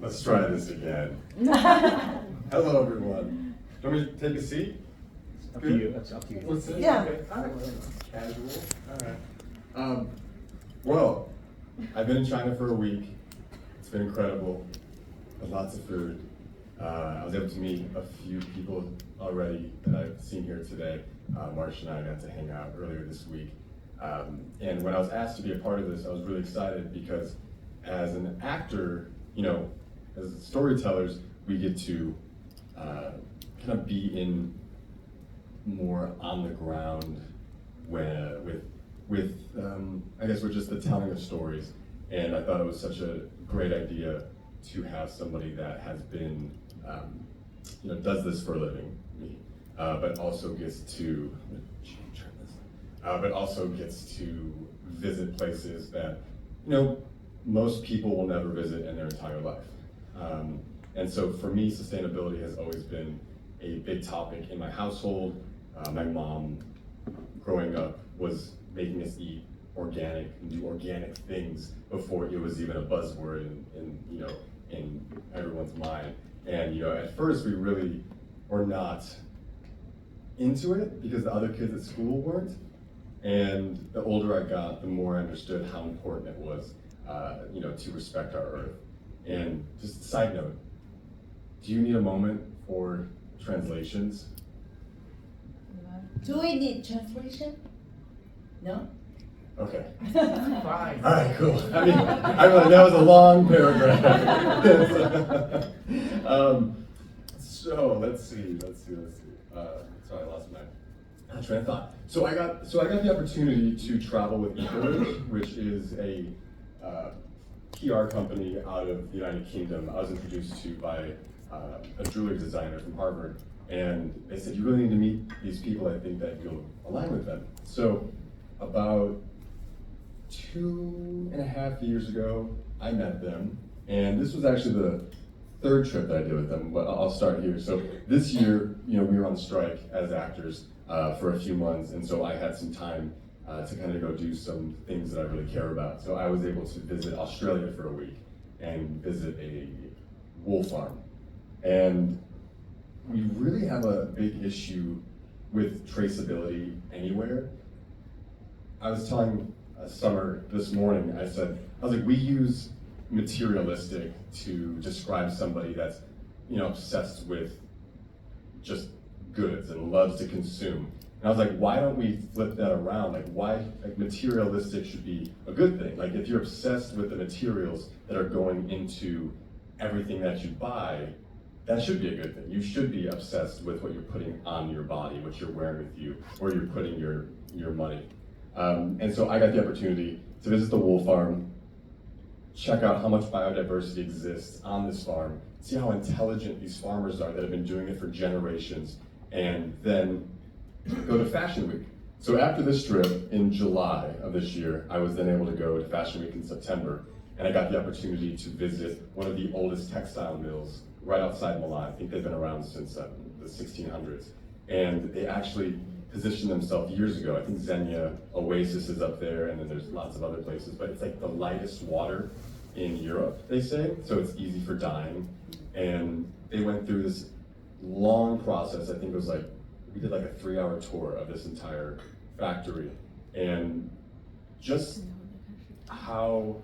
Let's try this again. Hello, everyone. Do you want me to take a seat? Up to you. That's up to you. What's this? Yeah. Okay. All right. Casual. All right. Well, I've been in China for a week. It's been incredible. Lots of food. I was able to meet a few people already that I've seen here today. Marsh and I got to hang out earlier this week. And when I was asked to be a part of this, I was really excited because as an actor, you know, as storytellers, we get to kind of be in more on the ground with I guess with just the telling of stories. And I thought it was such a great idea to have somebody that has been, you know, does this for a living, me, but also gets to, but also gets to visit places that, you know, most people will never visit in their entire life. And so for me, sustainability has always been a big topic in my household. My mom, growing up, was making us eat organic and do organic things before it was even a buzzword in everyone's mind. And you know, at first we really were not into it because the other kids at school weren't. And the older I got, the more I understood how important it was, you know, to respect our earth. And just a side note, do you need a moment for translations? Do we need translation? No? Okay. Fine. All right, cool. I mean, I realized that was a long paragraph. So let's see. Sorry, I lost my train of thought. So I got the opportunity to travel with Perez, which is a PR company out of the United Kingdom. I was introduced to by a jewelry designer from Harvard, and they said, you really need to meet these people. I think that you'll align with them. So about 2.5 years ago, I met them, and this was actually the third trip that I did with them, but I'll start here. So this year, you know, we were on strike as actors for a few months, and so I had some time to kind of go do some things that I really care about. So I was able to visit Australia for a week and visit a wool farm. And we really have a big issue with traceability anywhere. I was telling Summer this morning, I was like, we use materialistic to describe somebody that's, you know, obsessed with just goods and loves to consume. And I was like, why don't we flip that around? Like, why, like, materialistic should be a good thing. Like, if you're obsessed with the materials that are going into everything that you buy, that should be a good thing. You should be obsessed with what you're putting on your body, what you're wearing with you, where you're putting your money. And so I got the opportunity to visit the wool farm, check out how much biodiversity exists on this farm, see how intelligent these farmers are that have been doing it for generations, and then go to Fashion Week. So after this trip in July of this year, I was then able to go to Fashion Week in September, and I got the opportunity to visit one of the oldest textile mills right outside Milan. I think they've been around since the 1600s. And they actually positioned themselves years ago. I think Xenia Oasis is up there, and then there's lots of other places, but it's like the lightest water in Europe, they say, so it's easy for dyeing. And they went through this long process. I think it was like, we did like a 3-hour tour of this entire factory, and just how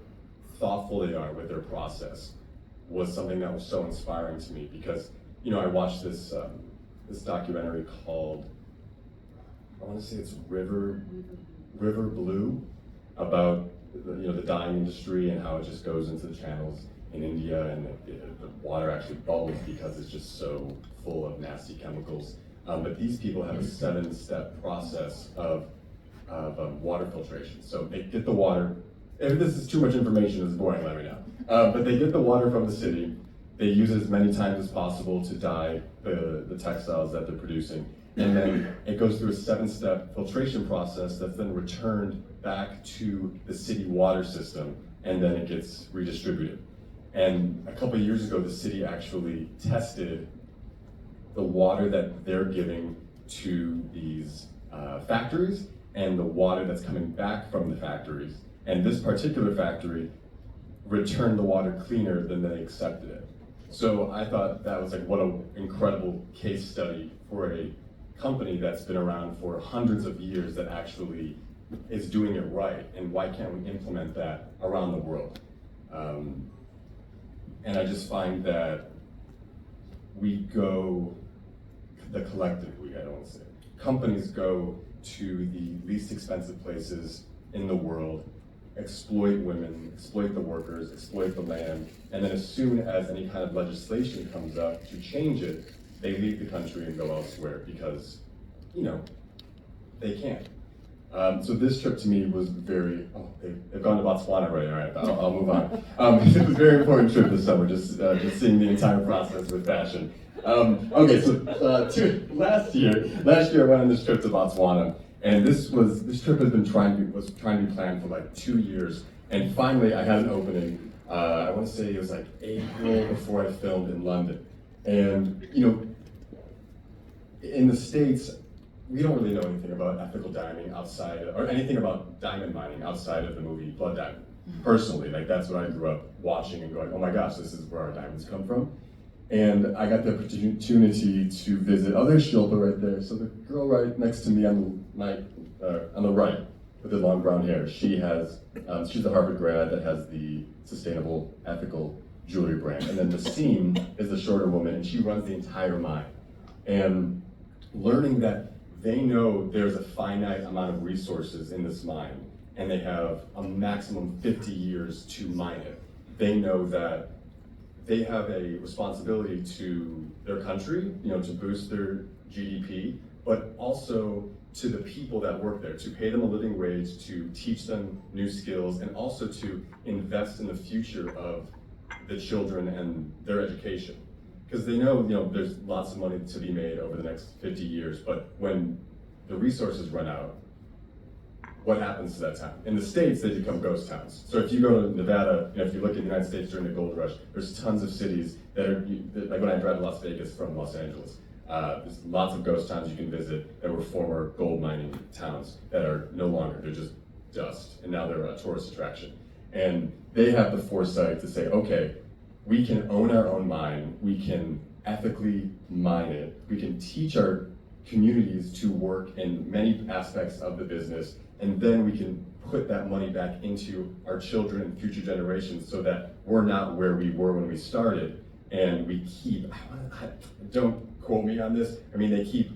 thoughtful they are with their process was something that was so inspiring to me, because, you know, I watched this this documentary called, I want to say it's River Blue, about the dyeing industry and how it just goes into the channels in India, and the water actually bubbles because it's just so full of nasty chemicals. But these people have a 7-step process of water filtration. So they get the water. If this is too much information, it's boring, let me know. But they get the water from the city. They use it as many times as possible to dye the textiles that they're producing. And then it goes through a 7-step filtration process that's then returned back to the city water system, and then it gets redistributed. And a couple of years ago, the city actually tested the water that they're giving to these factories and the water that's coming back from the factories. And this particular factory returned the water cleaner than they accepted it. So I thought that was like, what an incredible case study for a company that's been around for hundreds of years that actually is doing it right, and why can't we implement that around the world? And I just find that we go, the collective we, I don't want to say, companies go to the least expensive places in the world, exploit women, exploit the workers, exploit the land, and then as soon as any kind of legislation comes up to change it, they leave the country and go elsewhere because, you know, they can't. So this trip to me was very, they've gone to Botswana already, all right, I'll move on. It was a very important trip this summer, just seeing the entire process with fashion. Okay, so last year I went on this trip to Botswana, and this trip has been trying to be planned for like 2 years, and finally I had an opening. I want to say it was like April before I filmed in London, and you know, in the States, we don't really know anything about ethical diamond outside, or anything about diamond mining outside of the movie Blood Diamond. Personally, like that's what I grew up watching and going, oh my gosh, this is where our diamonds come from. And I got the opportunity to visit, oh there's Shilpa right there. So the girl right next to me on the right with the long brown hair, she's a Harvard grad that has the sustainable, ethical jewelry brand. And then Nassim is the shorter woman, and she runs the entire mine. And learning that they know there's a finite amount of resources in this mine, and they have a maximum 50 years to mine it. They know that they have a responsibility to their country, you know, to boost their GDP, but also to the people that work there, to pay them a living wage, to teach them new skills, and also to invest in the future of the children and their education. Because they know, you know, there's lots of money to be made over the next 50 years, but when the resources run out, what happens to that town? In the States, they become ghost towns. So if you go to Nevada, you know, if you look at the United States during the gold rush, there's tons of cities that are, like when I drive to Las Vegas from Los Angeles, there's lots of ghost towns you can visit that were former gold mining towns that are no longer, they're just dust, and now they're a tourist attraction. And they have the foresight to say, okay, we can own our own mine, we can ethically mine it, we can teach our communities to work in many aspects of the business, and then we can put that money back into our children and future generations so that we're not where we were when we started, and we keep, don't quote me on this, I mean they keep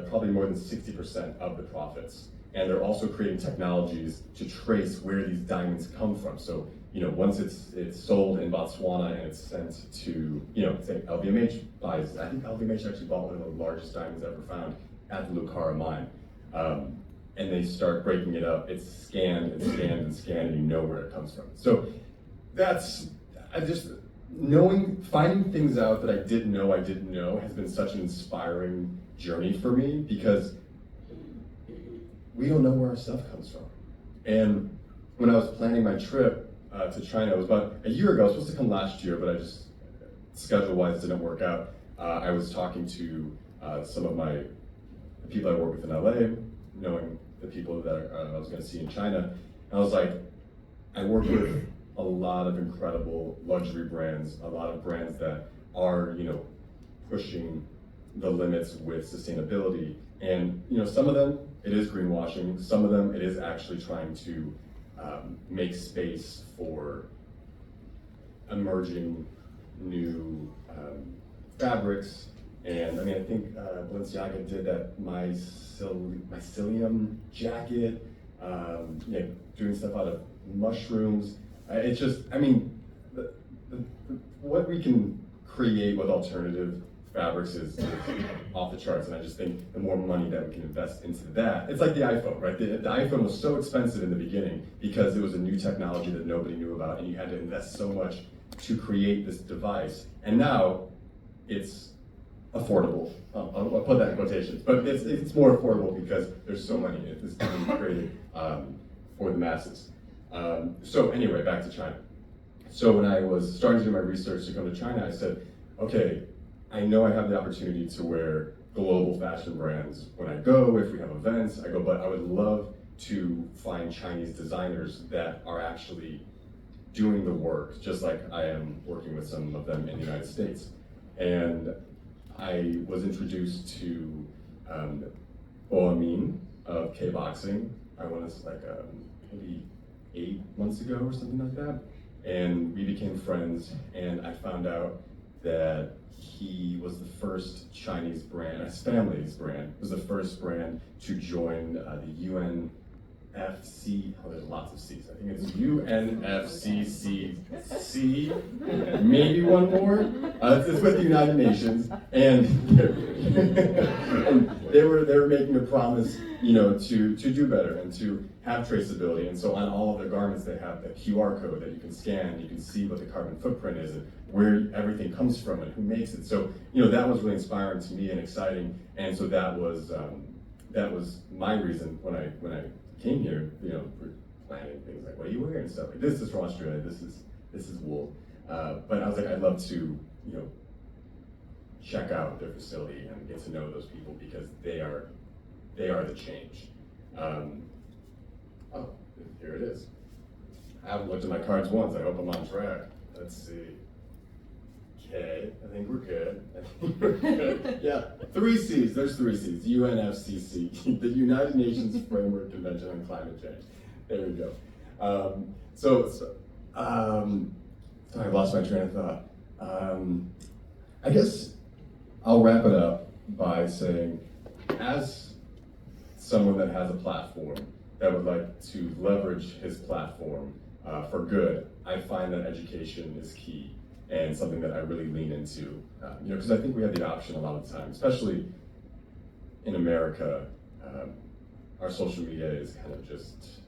probably more than 60% of the profits. And they're also creating technologies to trace where these diamonds come from. So, you know, once it's sold in Botswana and it's sent to, you know, say LVMH buys, I think LVMH actually bought one of the largest diamonds ever found at the Lucara mine. And they start breaking it up, it's scanned and scanned and scanned, and you know where it comes from. So finding things out that I didn't know has been such an inspiring journey for me, because we don't know where our stuff comes from. And when I was planning my trip to China, it was about a year ago. I was supposed to come last year, but I just, schedule-wise, didn't work out. I was talking to some of the people I work with in LA, knowing the people that I was gonna see in China. And I was like, I work with a lot of incredible luxury brands, a lot of brands that are, you know, pushing the limits with sustainability. And, you know, some of them, it is greenwashing. Some of them, it is actually trying to make space for emerging new fabrics. And I mean, I think Balenciaga did that mycelium jacket, doing stuff out of mushrooms. It's just, I mean, what we can create with alternative fabrics is off the charts, and I just think the more money that we can invest into that, it's like the iPhone, right? The iPhone was so expensive in the beginning because it was a new technology that nobody knew about, and you had to invest so much to create this device. And now it's affordable. I'll put that in quotations, but it's more affordable because there's so many. It's being created for the masses. So anyway, back to China. So when I was starting to do my research to come to China, I said, okay, I know I have the opportunity to wear global fashion brands when I go, if we have events, I go, but I would love to find Chinese designers that are actually doing the work, just like I am working with some of them in the United States. And I was introduced to Boamin of K-boxing, I want to say maybe 8 months ago or something like that. And we became friends, and I found out that he was the first Chinese brand, his family's brand, was the first brand to join the UNFC, oh there's lots of C's, I think it's UNFCCC, maybe one more, it's with the United Nations, and they were making a promise, to do better and to have traceability. And so on all of their garments, they have the QR code that you can scan. You can see what the carbon footprint is and where everything comes from and who makes it. So, that was really inspiring to me and exciting. And so that was my reason when I came here. For planning things like, what are you wearing and stuff. Like, this is from Australia. This is wool. But I was like, I'd love to, check out their facility and get to know those people because they are the change. Oh, here it is. I haven't looked at my cards once. I hope I'm on track. Let's see. Okay, I think we're good. Yeah, 3 C's. There's 3 C's. UNFCCC, the United Nations Framework Convention on Climate Change. There we go. Sorry, I lost my train of thought. I guess I'll wrap it up by saying, as someone that has a platform that would like to leverage his platform for good, I find that education is key and something that I really lean into. Because I think we have the option a lot of the time, especially in America, our social media is kind of just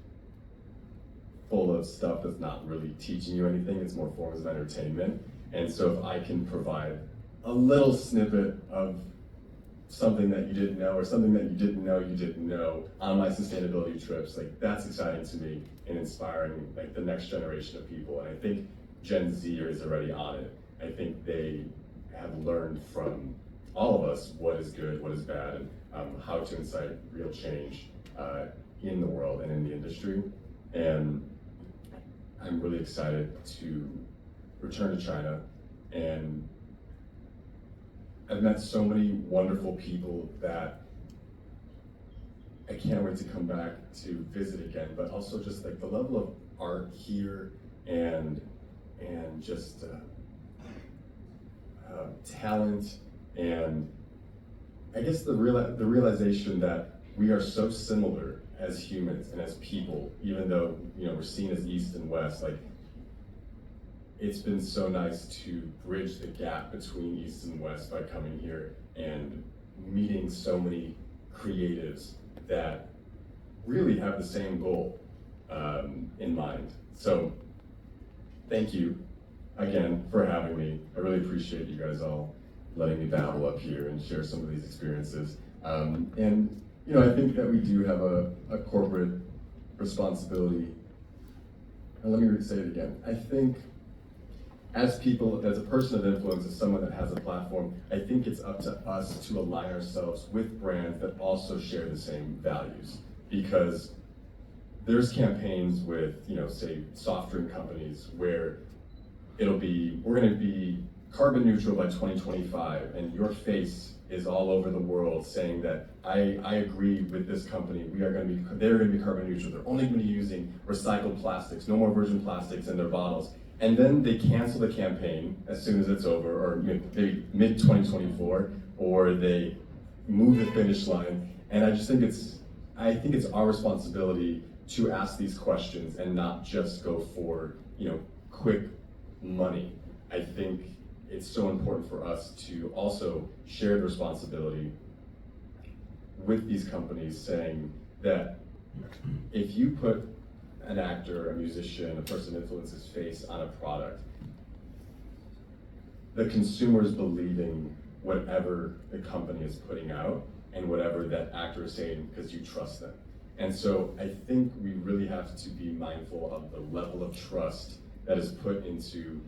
full of stuff that's not really teaching you anything. It's more forms of entertainment. And so if I can provide a little snippet of something that you didn't know or something that you didn't know on my sustainability trips, like that's exciting to me and inspiring like the next generation of people. And I think Gen Z is already on it. I think they have learned from all of us what is good, what is bad, and how to incite real change in the world and in the industry. And I'm really excited to return to China, and I've met so many wonderful people that I can't wait to come back to visit again, but also just like the level of art here and just talent, and I guess the realization that we are so similar as humans and as people, even though we're seen as East and West. Like, it's been so nice to bridge the gap between East and West by coming here and meeting so many creatives that really have the same goal in mind. So thank you again for having me. I really appreciate you guys all letting me babble up here and share some of these experiences. And I think that we do have a corporate responsibility. And let me say it again. I think as people, as a person of influence, as someone that has a platform, I think it's up to us to align ourselves with brands that also share the same values. Because there's campaigns with, say, soft drink companies where we're gonna be carbon neutral by 2025, and your face is all over the world saying that I agree with this company. They're gonna be carbon neutral. They're only gonna be using recycled plastics, no more virgin plastics in their bottles. And then they cancel the campaign as soon as it's over, or maybe mid-2024, or they move the finish line. And I just think it's our responsibility to ask these questions and not just go for, quick money. I think it's so important for us to also share the responsibility with these companies, saying that if you put an actor, a musician, a person of influence's face on a product, the consumer's believing whatever the company is putting out and whatever that actor is saying because you trust them. And so I think we really have to be mindful of the level of trust that is put into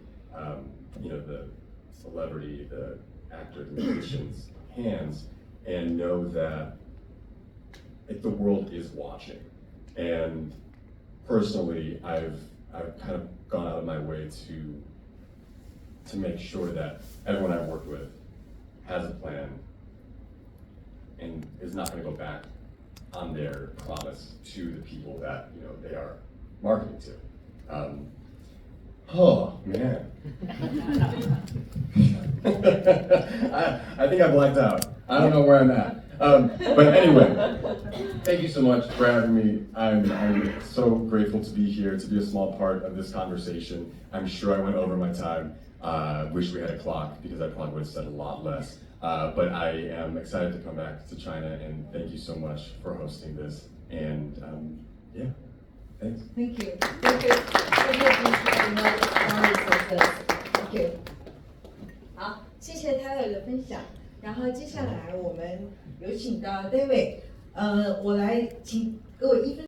the celebrity, the actor, the musician's hands, and know that the world is watching. And personally, I've kind of gone out of my way to make sure that everyone I've worked with has a plan and is not going to go back on their promise to the people that they are marketing to. Oh man, I think I blacked out. I don't know where I'm at. But anyway, thank you so much for having me. I'm so grateful to be here, to be a small part of this conversation. I'm sure I went over my time. Wish we had a clock because that clock would have said a lot less. But I am excited to come back to China, and thank you so much for hosting this. And yeah, thanks. Thank you. Thank you. Thank you. 好，谢谢 Tyler 的分享。然后接下来我们有请到 David，我来请各位1分。